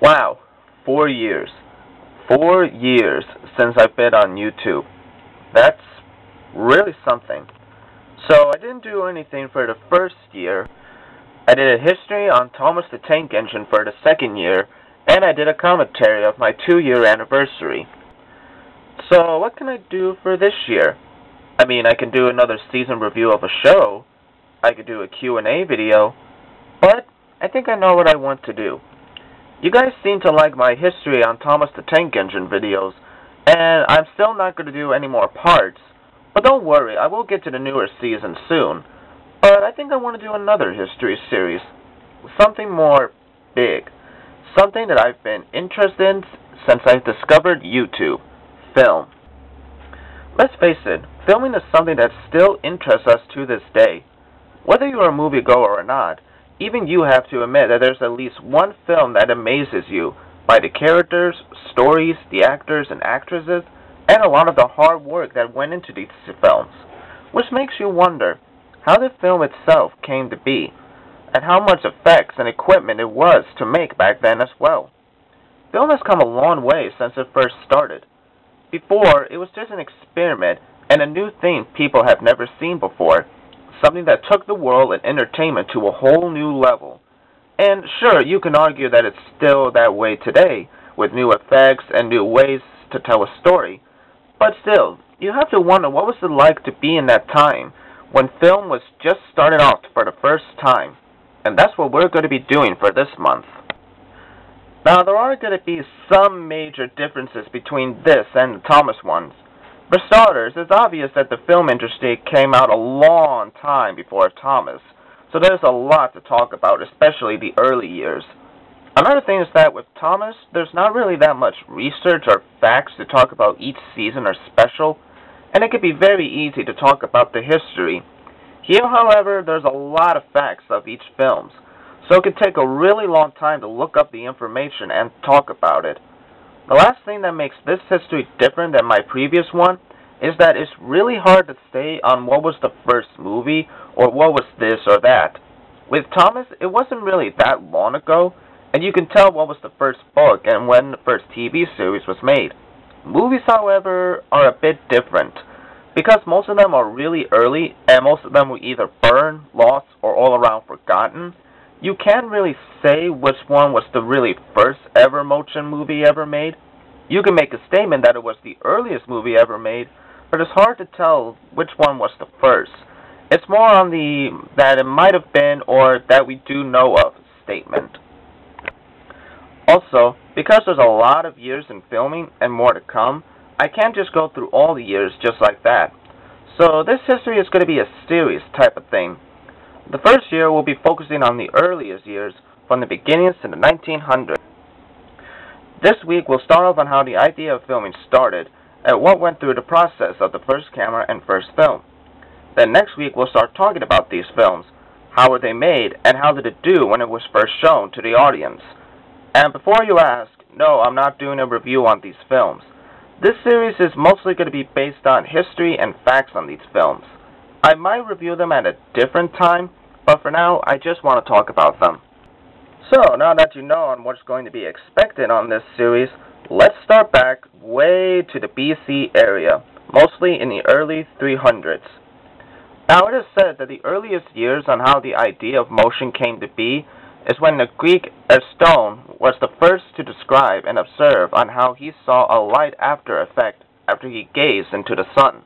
Wow, 4 years. 4 years since I've been on YouTube. That's really something. So I didn't do anything for the first year. I did a history on Thomas the Tank Engine for the second year, and I did a commentary of my 2-year anniversary. So what can I do for this year? I mean, I can do another season review of a show. I could do a Q&A video. But I think I know what I want to do. You guys seem to like my history on Thomas the Tank Engine videos, and I'm still not going to do any more parts. But don't worry, I will get to the newer season soon. But I think I want to do another history series. Something more big. Something that I've been interested in since I discovered YouTube. Film. Let's face it, filming is something that still interests us to this day. Whether you're a moviegoer or not, even you have to admit that there's at least one film that amazes you by the characters, stories, the actors and actresses, and a lot of the hard work that went into these films, which makes you wonder how the film itself came to be, and how much effects and equipment it was to make back then as well. Film has come a long way since it first started. Before, it was just an experiment and a new thing people have never seen before, something that took the world and entertainment to a whole new level. And sure, you can argue that it's still that way today, with new effects and new ways to tell a story. But still, you have to wonder what was it like to be in that time, when film was just starting off for the first time. And that's what we're going to be doing for this month. Now, there are going to be some major differences between this and the Thomas ones. For starters, it's obvious that the film industry came out a long time before Thomas, so there's a lot to talk about, especially the early years. Another thing is that with Thomas, there's not really that much research or facts to talk about each season or special, and it can be very easy to talk about the history. Here, however, there's a lot of facts of each film, so it can take a really long time to look up the information and talk about it. The last thing that makes this history different than my previous one is that it's really hard to say on what was the first movie or what was this or that. With Thomas, it wasn't really that long ago, and you can tell what was the first book and when the first TV series was made. Movies, however, are a bit different, because most of them are really early and most of them were either burned, lost, or all around forgotten. You can't really say which one was the really first ever motion movie ever made. You can make a statement that it was the earliest movie ever made, but it's hard to tell which one was the first. It's more on the that it might have been or that we do know of statement. Also, because there's a lot of years in filming and more to come, I can't just go through all the years just like that. So this history is going to be a series type of thing. The first year will be focusing on the earliest years, from the beginnings to the 1900s. This week we'll start off on how the idea of filming started, and what went through the process of the first camera and first film. Then next week we'll start talking about these films, how were they made, and how did it do when it was first shown to the audience. And before you ask, no, I'm not doing a review on these films. This series is mostly going to be based on history and facts on these films. I might review them at a different time, but for now, I just want to talk about them. So, now that you know on what's going to be expected on this series, let's start back way to the BC area, mostly in the early 300s. Now, it is said that the earliest years on how the idea of motion came to be is when the Greek Eratosthenes was the first to describe and observe on how he saw a light after effect after he gazed into the sun.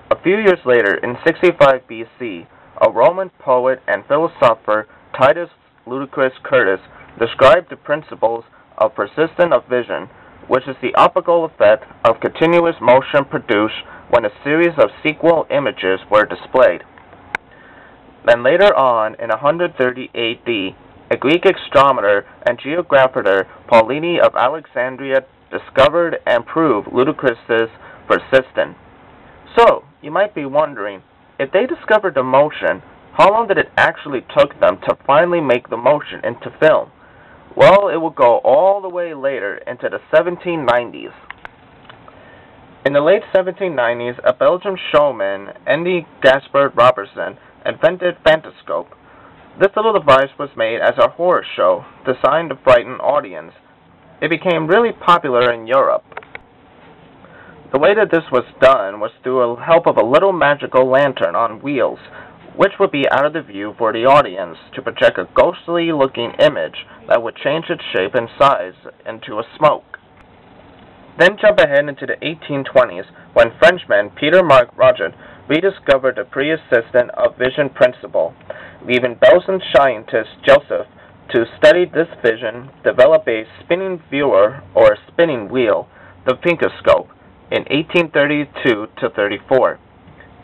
A few years later, in 65 BC, a Roman poet and philosopher, Titus Lucretius Curtius, described the principles of persistence of vision, which is the optical effect of continuous motion produced when a series of sequential images were displayed. Then later on, in 130 AD, a Greek astronomer and geographer, Ptolemy of Alexandria, discovered and proved Lucretius' persistence. So, you might be wondering, if they discovered the motion, how long did it actually took them to finally make the motion into film? Well, it will go all the way later into the 1790s. In the late 1790s, a Belgian showman, Andy Gaspard Robertson, invented Fantascope. This little device was made as a horror show, designed to frighten audience. It became really popular in Europe. The way that this was done was through the help of a little magical lantern on wheels, which would be out of the view for the audience to project a ghostly-looking image that would change its shape and size into a smoke. Then jump ahead into the 1820s, when Frenchman Peter-Marc Roget rediscovered the pre-existence of vision principle, leaving Belgian scientist Joseph to study this vision, develop a spinning viewer or spinning wheel, the Vinkoscope, in 1832-34.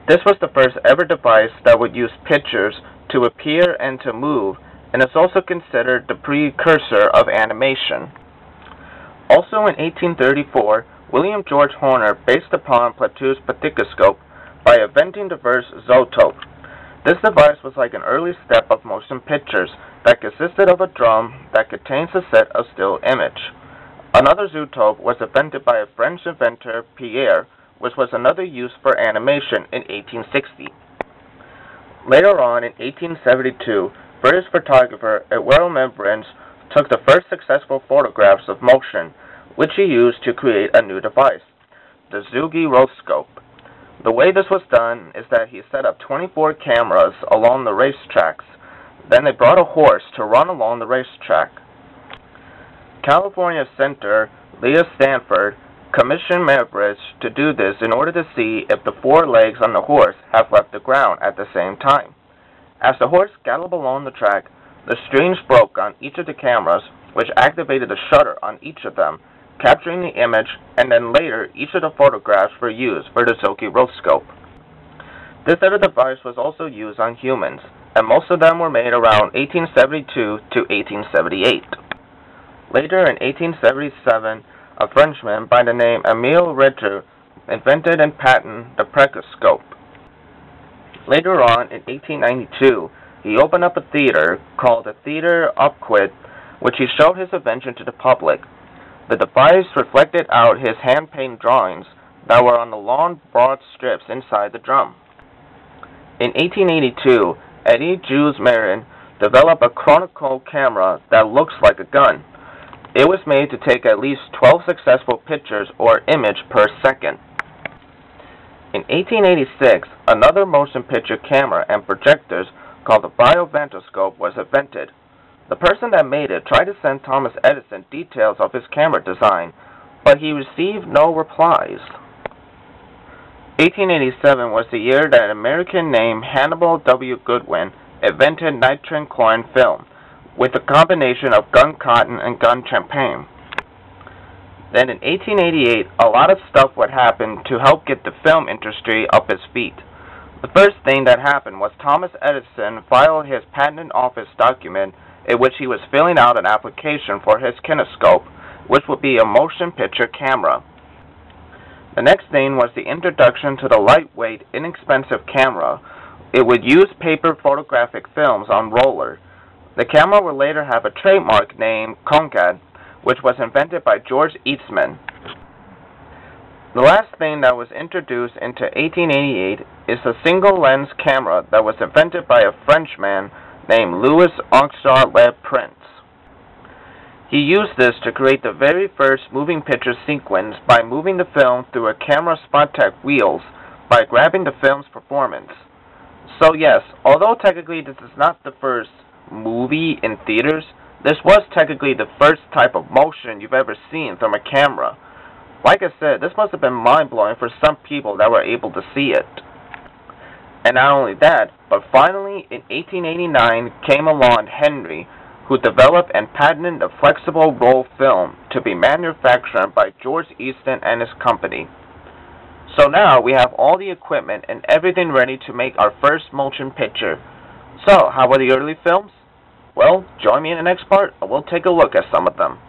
This was the first ever device that would use pictures to appear and to move, and is also considered the precursor of animation. Also in 1834, William George Horner based upon Platou's Ptychoscope by inventing the verse zoetrope. This device was like an early step of motion pictures that consisted of a drum that contains a set of still image. Another zoetrope was invented by a French inventor, Pierre, which was another use for animation in 1860. Later on, in 1872, British photographer Eduardo Membrance took the first successful photographs of motion, which he used to create a new device, the Zugyroscope. The way this was done is that he set up 24 cameras along the racetracks. Then they brought a horse to run along the racetrack. California Senator Leah Stanford commissioned Membrance to do this in order to see if the four legs on the horse have left the ground at the same time. As the horse galloped along the track, the strings broke on each of the cameras, which activated the shutter on each of them, capturing the image, and then later each of the photographs were used for the Zugyroscope. This other device was also used on humans, and most of them were made around 1872 to 1878. Later in 1877, a Frenchman by the name Émile Ritter invented and patented the Precoscope. Later on, in 1892, he opened up a theater called the Theater Opquit, which he showed his invention to the public. The device reflected out his hand-painted drawings that were on the long, broad strips inside the drum. In 1882, Eddie Jules Marin developed a chronocle camera that looks like a gun. It was made to take at least 12 successful pictures or image per second. In 1886, another motion picture camera and projectors called the Biovantoscope was invented. The person that made it tried to send Thomas Edison details of his camera design, but he received no replies. 1887 was the year that an American named Hannibal W. Goodwin invented nitrogen chlorine film, with a combination of gun cotton and gun champagne. Then in 1888, a lot of stuff would happen to help get the film industry up its feet. The first thing that happened was Thomas Edison filed his patent office document in which he was filling out an application for his kinescope, which would be a motion picture camera. The next thing was the introduction to the lightweight, inexpensive camera. It would use paper photographic films on roller. The camera would later have a trademark named Concat, which was invented by George Eastman. The last thing that was introduced into 1888 is a single-lens camera that was invented by a Frenchman named Louis Auxerre Le Prince. He used this to create the very first moving picture sequence by moving the film through a camera Spotek wheels by grabbing the film's performance. So yes, although technically this is not the first movie in theaters, this was technically the first type of motion you've ever seen from a camera. Like I said, this must have been mind-blowing for some people that were able to see it. And not only that, but finally in 1889 came along Henry, who developed and patented a flexible roll film to be manufactured by George Easton and his company. So now we have all the equipment and everything ready to make our first motion picture. So, how were the early films? Well, join me in the next part and we'll take a look at some of them.